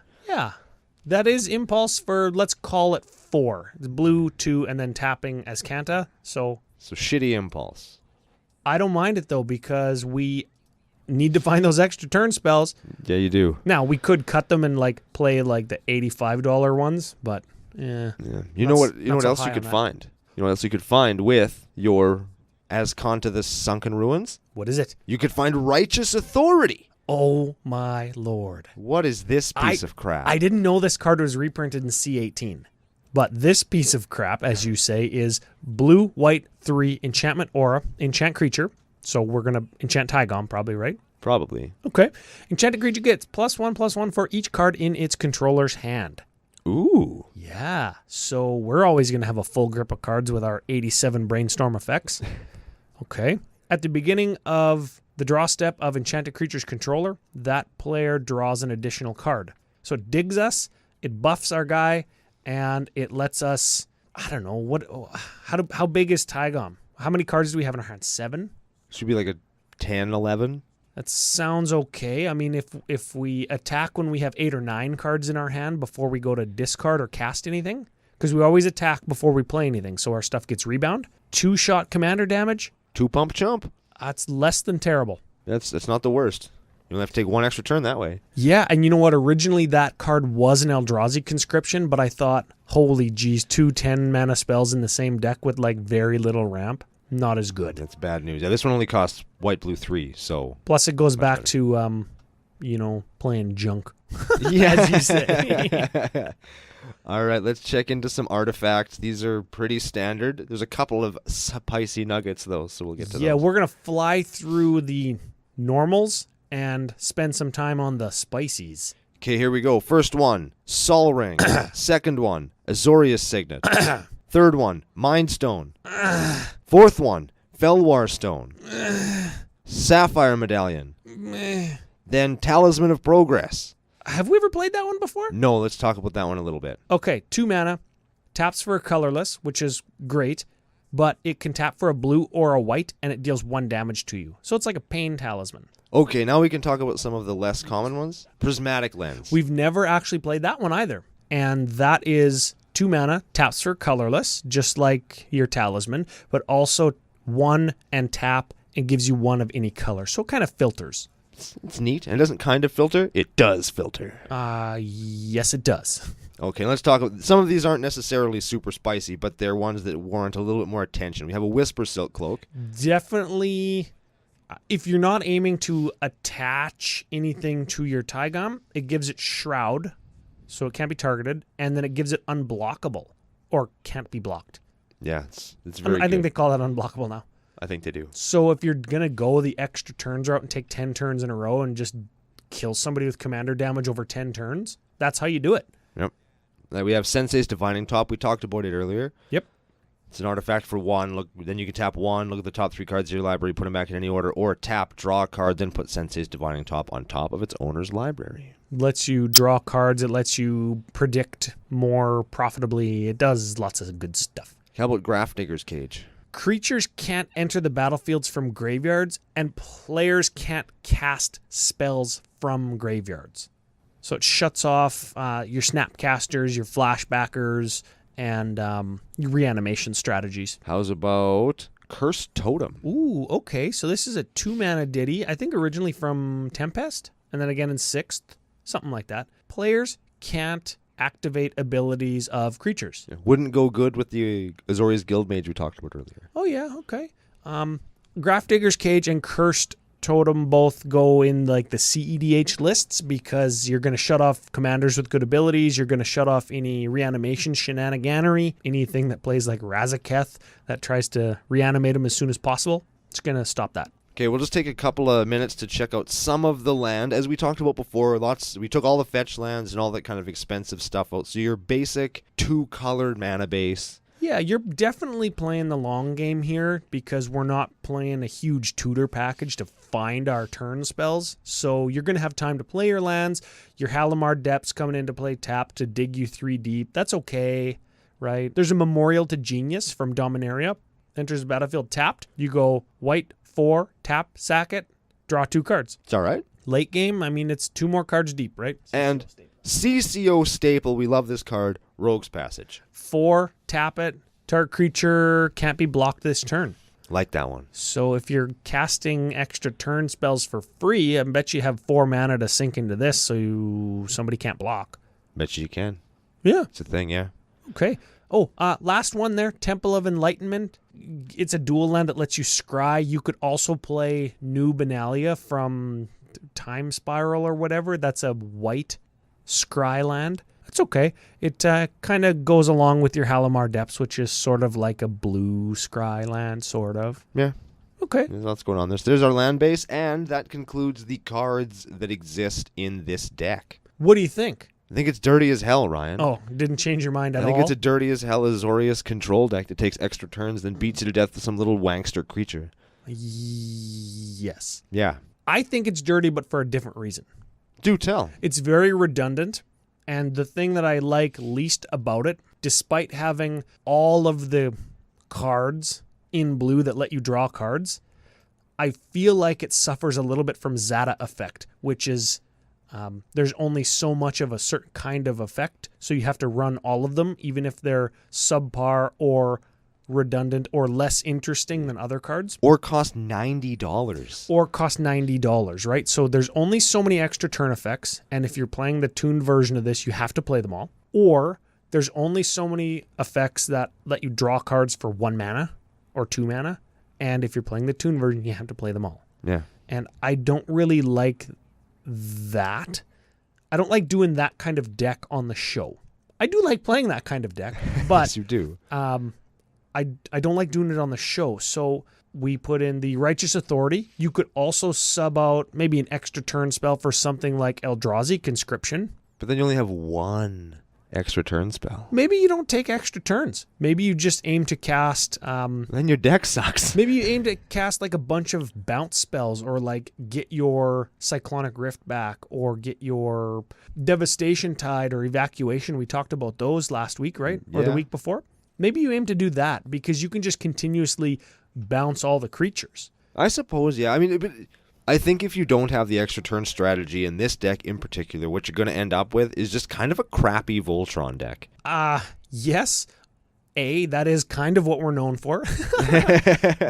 That is impulse for, let's call it 4. It's blue 2 and then tapping Azcanta. So shitty impulse. I don't mind it though, because we need to find those extra turn spells. Yeah, you do. Now we could cut them and like play like the $85 ones, but yeah. You know what else you could find? You know what else you could find with your Azcanta the Sunken Ruins? What is it? You could find Righteous Authority. Oh my lord. What is this piece of crap? I didn't know this card was reprinted in C18. But this piece of crap, as you say, is blue, white, 3, enchantment aura, enchant creature. So we're going to enchant Taigam probably, right? Probably. Okay. Enchanted creature gets +1/+1 for each card in its controller's hand. Ooh. Yeah. So we're always going to have a full grip of cards with our 87 Brainstorm effects. Okay. At the beginning of the draw step of Enchanted Creature's controller, that player draws an additional card. So it digs us, it buffs our guy, and it lets us, I don't know, how big is Taigam? How many cards do we have in our hand? 7? Should be like a 10, 11. That sounds okay. I mean, if we attack when we have 8 or 9 cards in our hand before we go to discard or cast anything, because we always attack before we play anything, so our stuff gets rebound. 2-shot commander damage. 2-pump chump. That's less than terrible. That's not the worst. You only have to take 1 extra turn that way. Yeah, and you know what? Originally that card was an Eldrazi conscription, but I thought, holy geez, 2 10-mana spells in the same deck with like very little ramp. Not as good. That's bad news. Yeah, this one only costs white, blue 3, so... Plus it goes back to, playing junk, as you say. All right, let's check into some artifacts. These are pretty standard. There's a couple of spicy nuggets, though, so we'll get to those. Yeah, we're going to fly through the normals and spend some time on the spicies. Okay, here we go. First one, Sol Ring. Second one, Azorius Signet. Third one, Mind Stone. Fourth one, Felwar Stone. Sapphire Medallion. Then Talisman of Progress. Have we ever played that one before? No, let's talk about that one a little bit. Okay, 2 mana, taps for a colorless, which is great, but it can tap for a blue or a white, and it deals 1 damage to you. So it's like a pain talisman. Okay, now we can talk about some of the less common ones. Prismatic Lens. We've never actually played that one either. And that is 2 mana, taps for colorless, just like your talisman, but also 1 and tap and gives you 1 of any color. So it kind of filters. It's neat. And it doesn't kind of filter. It does filter. Yes, it does. Okay, let's talk about... Some of these aren't necessarily super spicy, but they're ones that warrant a little bit more attention. We have a Whisper Silk Cloak. Definitely... If you're not aiming to attach anything to your Taigam, it gives it Shroud, so it can't be targeted, and then it gives it unblockable, or can't be blocked. Yeah, it's very good. I think they call that unblockable now. I think they do. So if you're going to go the extra turns route and take 10 turns in a row and just kill somebody with commander damage over 10 turns, that's how you do it. Yep. We have Sensei's Divining Top. We talked about it earlier. Yep. It's an artifact for 1. Look, then you can tap 1, look at the top 3 cards of your library, put them back in any order, or tap, draw a card, then put Sensei's Divining Top on top of its owner's library. It lets you draw cards. It lets you predict more profitably. It does lots of good stuff. How about Grafdigger's Cage? Creatures can't enter the battlefields from graveyards, and players can't cast spells from graveyards. So it shuts off your Snapcasters, your Flashbackers, and your reanimation strategies. How's about Cursed Totem? Ooh, okay. So this is a 2-mana ditty, I think originally from Tempest, and then again in 6th, something like that. Players can't activate abilities of creatures. Yeah. Wouldn't go good with the Azorius Guildmage we talked about earlier. Oh, yeah, okay. Grafdigger's Cage and Cursed Totem both go in like the CEDH lists because you're going to shut off commanders with good abilities. You're going to shut off any reanimation shenaniganery, anything that plays like Razaketh that tries to reanimate them as soon as possible. It's going to stop that. Okay, we'll just take a couple of minutes to check out some of the land. As we talked about before, we took all the fetch lands and all that kind of expensive stuff out. So your basic 2-colored mana base. Yeah, you're definitely playing the long game here because we're not playing a huge tutor package to find our turn spells. So you're going to have time to play your lands. Your Halimar Depths coming into play tap to dig you 3 deep. That's okay, right? There's a Memorial to Genius from Dominaria. Enters the battlefield tapped. You go white, 4, tap, sack it, draw 2 cards. It's all right. Late game, I mean, it's 2 more cards deep, right? And CCO staple, we love this card, Rogue's Passage. 4, tap it, target creature can't be blocked this turn. Like that one. So if you're casting extra turn spells for free, I bet you have 4 mana to sink into this so somebody can't block. Bet you can. Yeah. It's a thing, yeah. Okay. Oh, last one there, Temple of Enlightenment. It's a dual land that lets you scry. You could also play New Benalia from Time Spiral or whatever. That's a white scry land. That's okay. It kind of goes along with your Halimar Depths, which is sort of like a blue scry land, sort of. Yeah. Okay. There's lots going on there. So there's our land base, and that concludes the cards that exist in this deck. What do you think? I think it's dirty as hell, Ryan. Oh, didn't change your mind at all? I think it's a dirty as hell Azorius control deck that takes extra turns, then beats you to death with some little wankster creature. Yes. Yeah. I think it's dirty, but for a different reason. Do tell. It's very redundant, and the thing that I like least about it, despite having all of the cards in blue that let you draw cards, I feel like it suffers a little bit from Zata effect, which is there's only so much of a certain kind of effect, so you have to run all of them, even if they're subpar or redundant or less interesting than other cards. Or cost $90. Or cost $90, right? So there's only so many extra turn effects, and if you're playing the tuned version of this, you have to play them all. Or there's only so many effects that let you draw cards for 1 mana or 2 mana, and if you're playing the tuned version, you have to play them all. Yeah. And I don't really like that. I don't like doing that kind of deck on the show. I do like playing that kind of deck, but Yes, you do. I don't like doing it on the show. So we put in the Righteous Authority. You could also sub out maybe an extra turn spell for something like Eldrazi Conscription. But then you only have 1 extra turn spell. Maybe you don't take extra turns. Maybe you just aim to cast... Then your deck sucks. Maybe you aim to cast like a bunch of bounce spells, or like get your Cyclonic Rift back, or get your Devastation Tide or Evacuation. We talked about those last week, right? Or the Yeah. week before. Maybe you aim to do that because you can just continuously bounce all the creatures. I suppose, yeah. I mean, but I think if you don't have the extra turn strategy in this deck in particular, what you're going to end up with is just kind of a crappy Voltron deck. Yes. A, that is kind of what we're known for.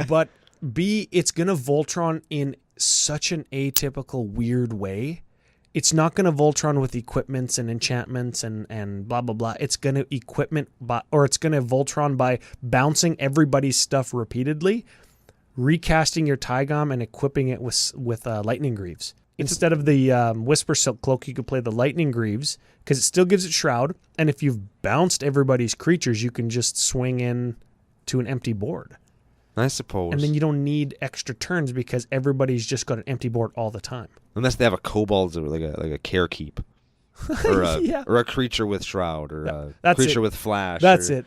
But B, it's going to Voltron in such an atypical, weird way. It's not going to Voltron with equipments and enchantments and blah, blah, blah. It's going to it's going to Voltron by bouncing everybody's stuff repeatedly, recasting your Taigam and equipping it with Lightning Greaves. Instead of the Whisper Silk Cloak, you could play the Lightning Greaves because it still gives it Shroud. And if you've bounced everybody's creatures, you can just swing in to an empty board. I suppose. And then you don't need extra turns because everybody's just got an empty board all the time. Unless they have a kobold or like a care keep. Or a, Yeah. or a creature with Shroud, or a That's creature it. with Flash. That's or-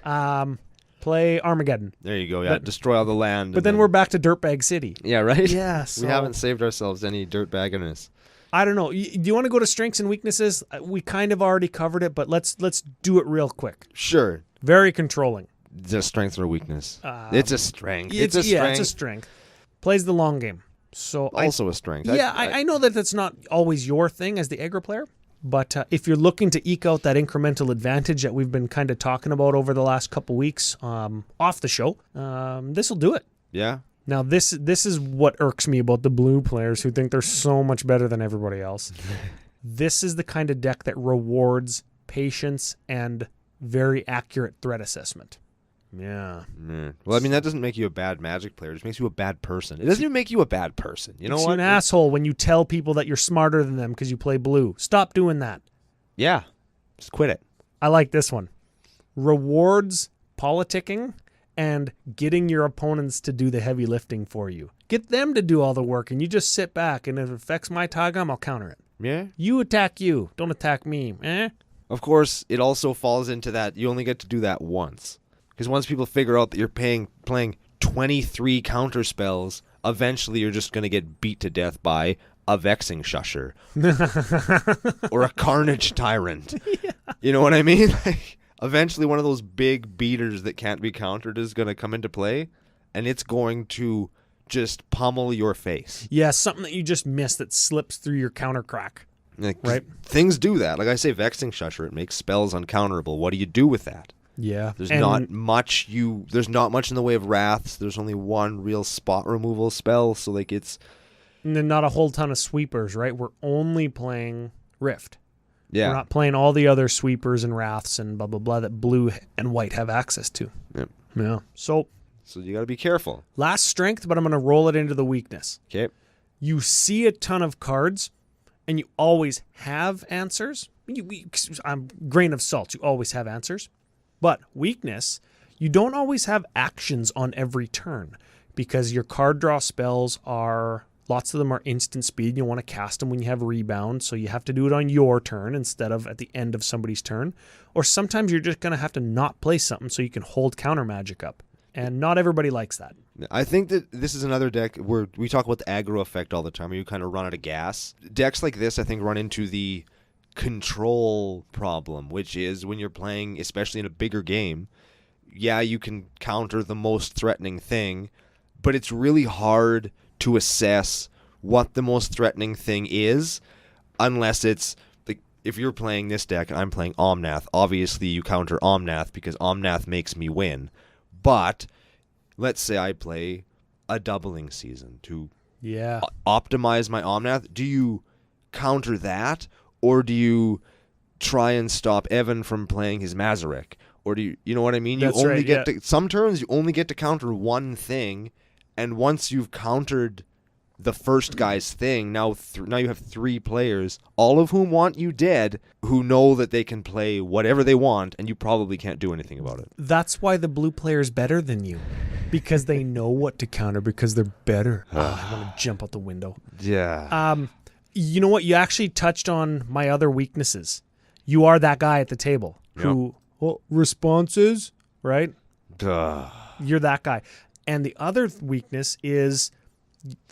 it. Play Armageddon. There you go, yeah. But- Destroy all the land. But then we're back to Dirtbag City. Yeah, right? Yeah, We so- haven't saved ourselves any dirtbagginess. I don't know. Do you want to go to strengths and weaknesses? We kind of already covered it, but let's do it real quick. Sure. Very controlling. Is it a strength or a weakness? It's a strength. Yeah, It's a strength. it's a strength. Plays the long game. So Also a strength. I know that that's not always your thing as the aggro player, but if you're looking to eke out that incremental advantage that we've been kind of talking about over the last couple weeks off the show, this will do it. Yeah. Now, this is what irks me about the blue players who think they're so much better than everybody else. This is the kind of deck that rewards patience and very accurate threat assessment. Yeah. Well, I mean, that doesn't make you a bad Magic player. It just makes you a bad person. It doesn't even make you a bad person. You know Makes what? you an asshole when you tell people that you're smarter than them because you play blue. Stop doing that. Yeah. Just quit it. I like this one. Rewards politicking and getting your opponents to do the heavy lifting for you. Get them to do all the work, and you just sit back, and if it affects my Taigam, I'll counter it. Yeah. You attack you. Don't attack me. Of course, it also falls into that you only get to do that once. Because once people figure out that you're playing 23 counter spells, eventually you're just going to get beat to death by a Vexing Shusher. Or a Carnage Tyrant. Yeah. You know what I mean? Eventually one of those big beaters that can't be countered is going to come into play, and it's going to just pummel your face. Yeah, something that you just missed that slips through your counter crack. Like, Right. Things do that. Like I say, Vexing Shusher, it makes spells uncounterable. What do you do with that? Yeah. There's not much in the way of wraths. There's only one real spot removal spell, so like it's And then not a whole ton of sweepers, right? We're only playing Rift. yeah. We're not playing all the other sweepers and wraths and blah, blah, blah that blue and white have access to. Yep. Yeah. So So you got to be careful. last strength, but I'm going to roll it into the weakness. Okay. You see a ton of cards and you always have answers. Grain of salt, you always have answers. But weakness, you don't always have actions on every turn because your card draw spells are, lots of them are instant speed. You want to cast them when you have rebound, so you have to do it on your turn instead of at the end of somebody's turn. Or sometimes you're just going to have to not play something so you can hold counter magic up. And not everybody likes that. I think that this is another deck where we talk about the aggro effect all the time, where you kind of run out of gas. Decks like this, I think, run into the control problem, which is when you're playing, especially in a bigger game, yeah, you can counter the most threatening thing, but it's really hard to assess what the most threatening thing is, unless it's like if you're playing this deck and I'm playing Omnath, obviously you counter Omnath because Omnath makes me win. But let's say I play a doubling season to optimize my Omnath. Do you counter that, or do you try and stop Evan from playing his Mazarek? Or do you know what I mean? That's you only right, get to, some turns you only get to counter one thing, and once you've countered the first guy's thing, now you have 3 players, all of whom want you dead, who know that they can play whatever they want, and you probably can't do anything about it. That's why the blue player's better than you, because they know what to counter because they're better. I want to jump out the window. Yeah. You know what? You actually touched on my other weaknesses. You are that guy at the table who responses, right? Duh. You're that guy. And the other weakness is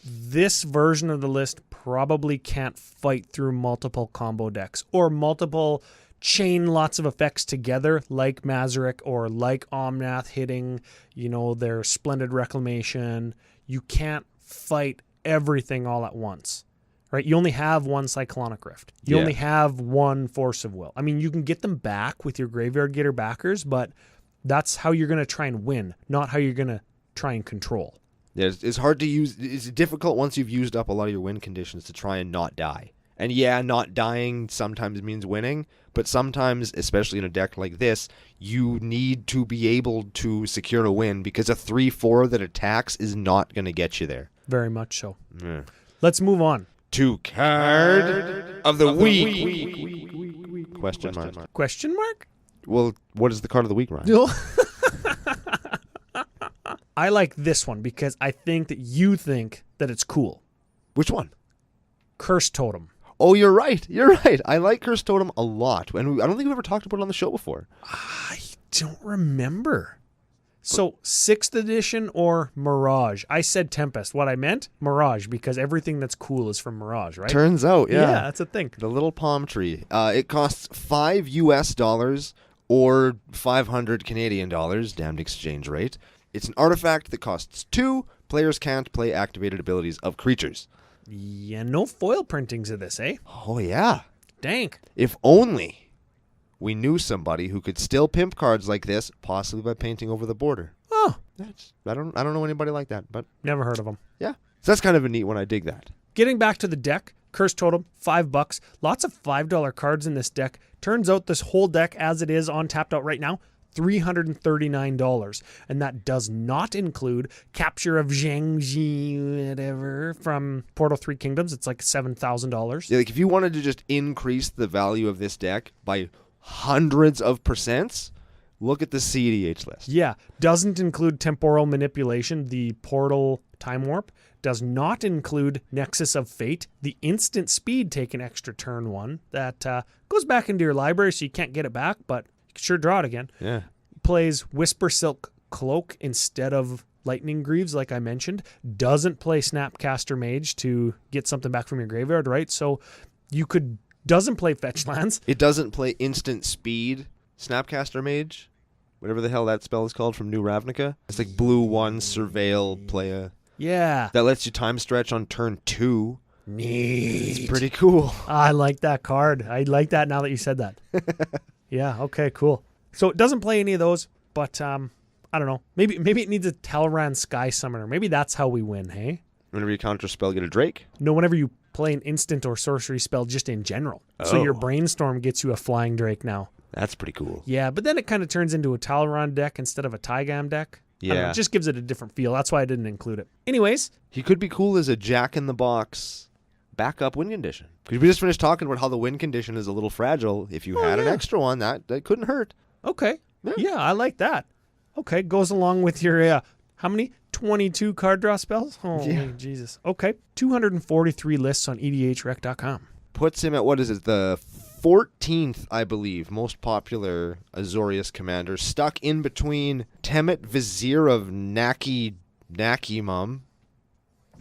this version of the list probably can't fight through multiple combo decks or multiple chain lots of effects together like Mazarek or like Omnath hitting, their Splendid Reclamation. You can't fight everything all at once, right? You only have one Cyclonic Rift. You only have one Force of Will. I mean, you can get them back with your Graveyard Gator backers, but that's how you're going to try and win, not how you're going to try and control. Yeah, it's hard to use. It's difficult once you've used up a lot of your win conditions to try and not die. And yeah, not dying sometimes means winning, but sometimes, especially in a deck like this, you need to be able to secure a win because a 3/4 that attacks is not going to get you there. Very much so. Yeah. Let's move on. To card of the week. Question mark. Question mark? Well, what is the card of the week, Ryan? I like this one because I think that you think that it's cool. Which one? Curse Totem. Oh, you're right. You're right. I like Curse Totem a lot. And I don't think we've ever talked about it on the show before. I don't remember. So, 6th edition or Mirage? I said Tempest. What I meant? Mirage, because everything that's cool is from Mirage, right? Turns out, yeah. Yeah, that's a thing. The little palm tree. It costs $5 US or 500 Canadian dollars, damned exchange rate. It's an artifact that costs 2. Players can't play activated abilities of creatures. Yeah, no foil printings of this, eh? Oh, yeah. Dank. If only we knew somebody who could still pimp cards like this, possibly by painting over the border. Oh. I don't know anybody like that, but Never heard of them. yeah. So that's kind of a neat one. I dig that. Getting back to the deck, Curse Totem, $5. Lots of $5 cards in this deck. Turns out this whole deck, as it is on tapped out right now, $339. And that does not include Capture of Zhangji, whatever, from Portal 3 Kingdoms. It's like $7,000. Yeah, like if you wanted to just increase the value of this deck by hundreds of percents, look at the CDH list. Yeah, doesn't include Temporal Manipulation, the Portal Time Warp. Does not include Nexus of Fate, the instant speed take an extra turn 1 that goes back into your library so you can't get it back, but you can sure draw it again. Yeah. Plays Whisper Silk Cloak instead of Lightning Greaves, like I mentioned. Doesn't play Snapcaster Mage to get something back from your graveyard, right? So doesn't play Fetch Lands. It doesn't play instant speed Snapcaster Mage, whatever the hell that spell is called from New Ravnica. It's like blue 1, surveil, play a... Yeah. That lets you time stretch on turn 2. Neat. It's pretty cool. I like that card. I like that now that you said that. Yeah, okay, cool. So it doesn't play any of those, but I don't know. Maybe it needs a Talran Sky Summoner. Maybe that's how we win, hey? Whenever you counter spell, get a Drake? No, whenever you play an instant or sorcery spell just in general. So your Brainstorm gets you a Flying Drake now. That's pretty cool. Yeah, but then it kind of turns into a Talran deck instead of a Taigam deck. I don't know, it just gives it a different feel. That's why I didn't include it. Anyways. He could be cool as a Jack-in-the-Box backup win condition. Because we just finished talking about how the win condition is a little fragile. If you had an extra one, that couldn't hurt. Okay. Yeah, I like that. Okay, goes along with your, how many? 22 card draw spells? Holy Jesus. Okay, 243 lists on edhrec.com. Puts him at, what is it, the 14th, I believe, most popular Azorius commander, stuck in between Temet Vizier of Nakimum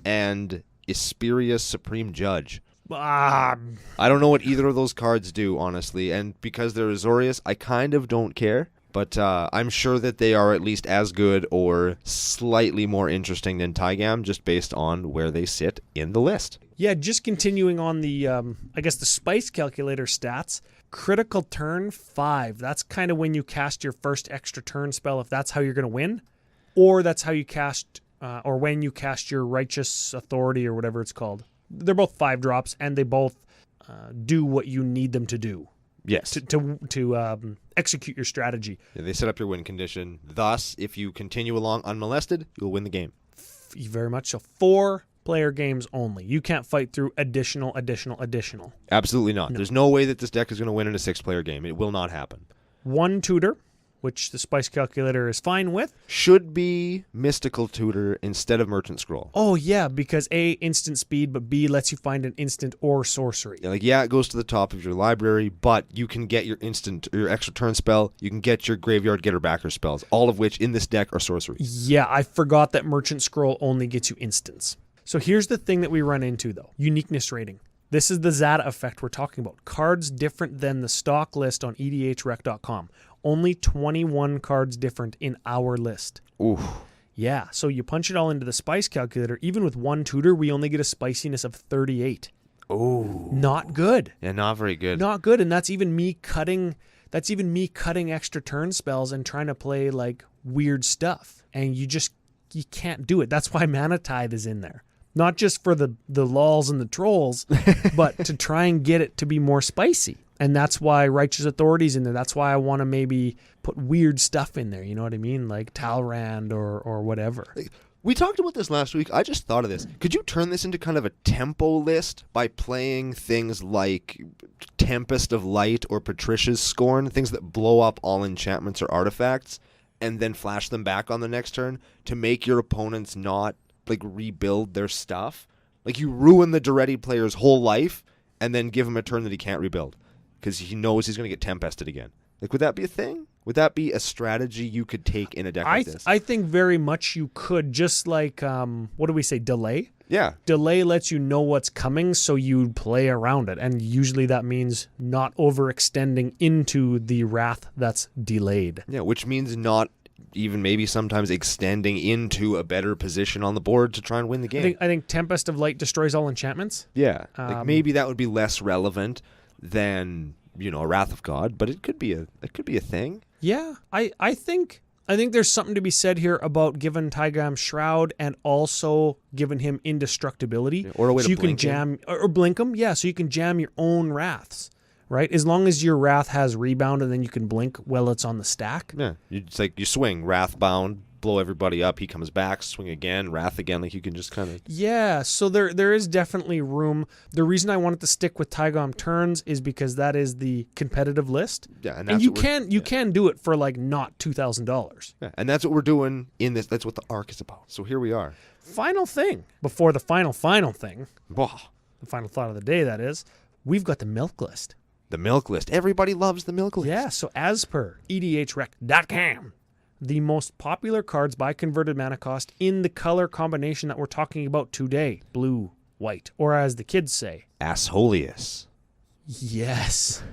and Isperia Supreme Judge. I don't know what either of those cards do, honestly, and because they're Azorius, I kind of don't care. But I'm sure that they are at least as good or slightly more interesting than Taigam, just based on where they sit in the list. Yeah, just continuing on the, I guess the spice calculator stats. Critical turn 5. That's kind of when you cast your first extra turn spell, if that's how you're going to win. Or that's how you cast, or when you cast your righteous authority or whatever it's called. They're both 5 drops, and they both do what you need them to do. Yes. To execute your strategy. Yeah, they set up your win condition. Thus, if you continue along unmolested, you'll win the game. Very much so. 4-player games only. You can't fight through additional. Absolutely not. No. There's no way that this deck is going to win in a 6-player game. It will not happen. 1 tutor, which the spice calculator is fine with. Should be Mystical Tutor instead of Merchant Scroll. Oh, yeah, because A, instant speed, but B, lets you find an instant or sorcery. Yeah, it goes to the top of your library, but you can get your instant or your extra turn spell. You can get your Graveyard Getter Backer spells, all of which in this deck are sorceries. Yeah, I forgot that Merchant Scroll only gets you instants. So here's the thing that we run into, though. Uniqueness rating. This is the Zada effect we're talking about. Cards different than the stock list on edhrec.com. Only 21 cards different in our list. Ooh. Yeah, so you punch it all into the spice calculator. Even with 1 tutor, we only get a spiciness of 38. Oh. Not good. Yeah, not very good. Not good, and that's even me cutting extra turn spells and trying to play like weird stuff. And you can't do it. That's why Mana Tithe is in there. Not just for the lols and the trolls, but to try and get it to be more spicy. And that's why Righteous Authority's in there. That's why I want to maybe put weird stuff in there. You know what I mean? Like Talrand or whatever. We talked about this last week. I just thought of this. Could you turn this into kind of a tempo list by playing things like Tempest of Light or Patricia's Scorn, things that blow up all enchantments or artifacts, and then flash them back on the next turn to make your opponents not like rebuild their stuff? Like you ruin the Duretti player's whole life and then give him a turn that he can't rebuild because he knows he's going to get Tempested again. Like, would that be a thing? Would that be a strategy you could take in a deck like this? I think very much you could. Just like, what do we say, delay? Yeah. Delay lets you know what's coming, so you play around it. And usually that means not overextending into the wrath that's delayed. Yeah, which means not even maybe sometimes extending into a better position on the board to try and win the game. I think Tempest of Light destroys all enchantments. Yeah. Like maybe that would be less relevant than, you know, a Wrath of God, but it could be a thing. Yeah. I think there's something to be said here about giving Taigam Shroud and also giving him indestructibility. Yeah, or a way so to you blink can jam or blink him. Yeah, so you can jam your own wraths. Right? As long as your wrath has rebound and then you can blink while it's on the stack. Yeah. It's like you swing, wrath bound, blow everybody up, he comes back, swing again, wrath again, like you can just kind of... Yeah, so there is definitely room. The reason I wanted to stick with Taigam turns is because that is the competitive list. Yeah, and you can do it for like not $2,000. Yeah, and that's what we're doing in this. That's what the arc is about. So here we are. Final thing. Before the final thing. Whoa. The final thought of the day, that is. We've got the milk list. The milk list. Everybody loves the milk list. Yeah, so as per edhrec.com, the most popular cards by converted mana cost in the color combination that we're talking about today. Blue, white, or as the kids say, Assholius. Yes.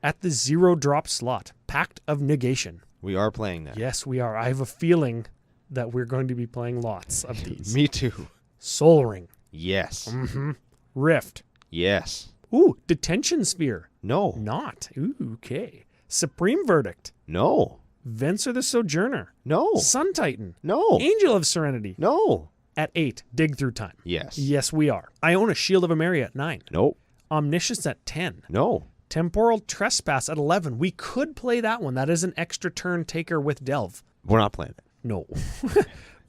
At the 0-drop slot, Pact of Negation. We are playing that. Yes, we are. I have a feeling that we're going to be playing lots of these. Me too. Soul Ring. Yes. Mm-hmm. Rift. Yes. Ooh, Detention Sphere. No. Not. Ooh, okay. Supreme Verdict. No. Venser the Sojourner. No. Sun Titan. No. Angel of Serenity. No. At 8, Dig Through Time. Yes. Yes, we are. I own a Shield of Emeria at 9. Nope. Omniscience at 10. No. Temporal Trespass at 11. We could play that one. That is an extra turn taker with Delve. We're not playing it. No.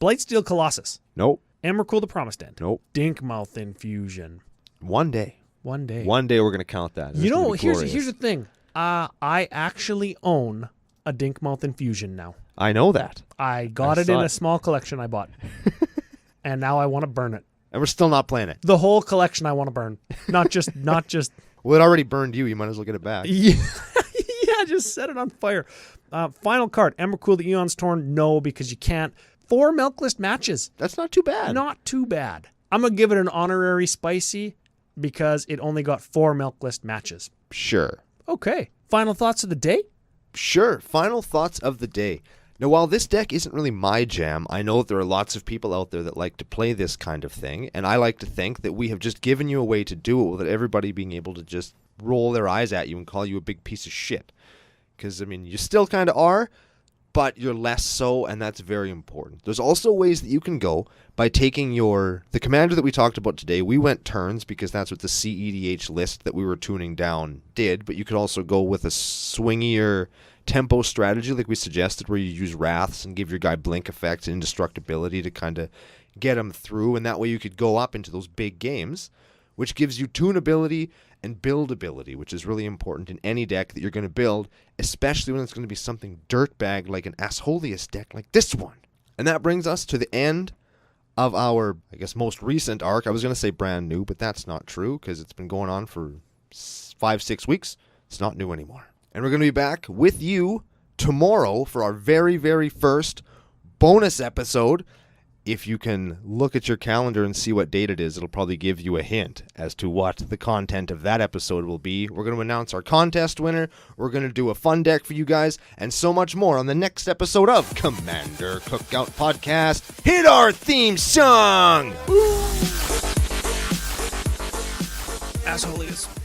Blightsteel Colossus. Nope. Emrakul the Promised End. Nope. Dinkmouth Infusion. One day. One day. One day we're going to count that. You know, here's the thing. I actually own a Dinkmouth Infusion now. I know that. I got it in a small collection I bought. And now I want to burn it. And we're still not playing it. The whole collection I want to burn. Not just Well, it already burned you. You might as well get it back. Yeah, just set it on fire. Final card, Emrakul the Eon's Torn. No, because you can't. 4 milk list matches. That's not too bad. Not too bad. I'm going to give it an honorary spicy because it only got 4 milk list matches. Sure. Okay. Final thoughts of the day? Sure, final thoughts of the day. Now, while this deck isn't really my jam, I know that there are lots of people out there that like to play this kind of thing, and I like to think that we have just given you a way to do it without everybody being able to just roll their eyes at you and call you a big piece of shit. Because, I mean, you still kind of are, but you're less so, and that's very important. There's also ways that you can go by taking the commander that we talked about today. We went turns because that's what the CEDH list that we were tuning down did, but you could also go with a swingier tempo strategy like we suggested, where you use wraths and give your guy blink effects and indestructibility to kind of get him through, and that way you could go up into those big games, which gives you tunability and buildability, which is really important in any deck that you're going to build, especially when it's going to be something dirtbag like an Asholius deck like this one. And that brings us to the end of our, I guess, most recent arc. I was going to say brand new, but that's not true because it's been going on for 5-6 weeks. It's not new anymore. And we're going to be back with you tomorrow for our very, very first bonus episode. If you can look at your calendar and see what date it is, it'll probably give you a hint as to what the content of that episode will be. We're going to announce our contest winner. We're going to do a fun deck for you guys and so much more on the next episode of Commander Cookout Podcast. Hit our theme song! Asholius.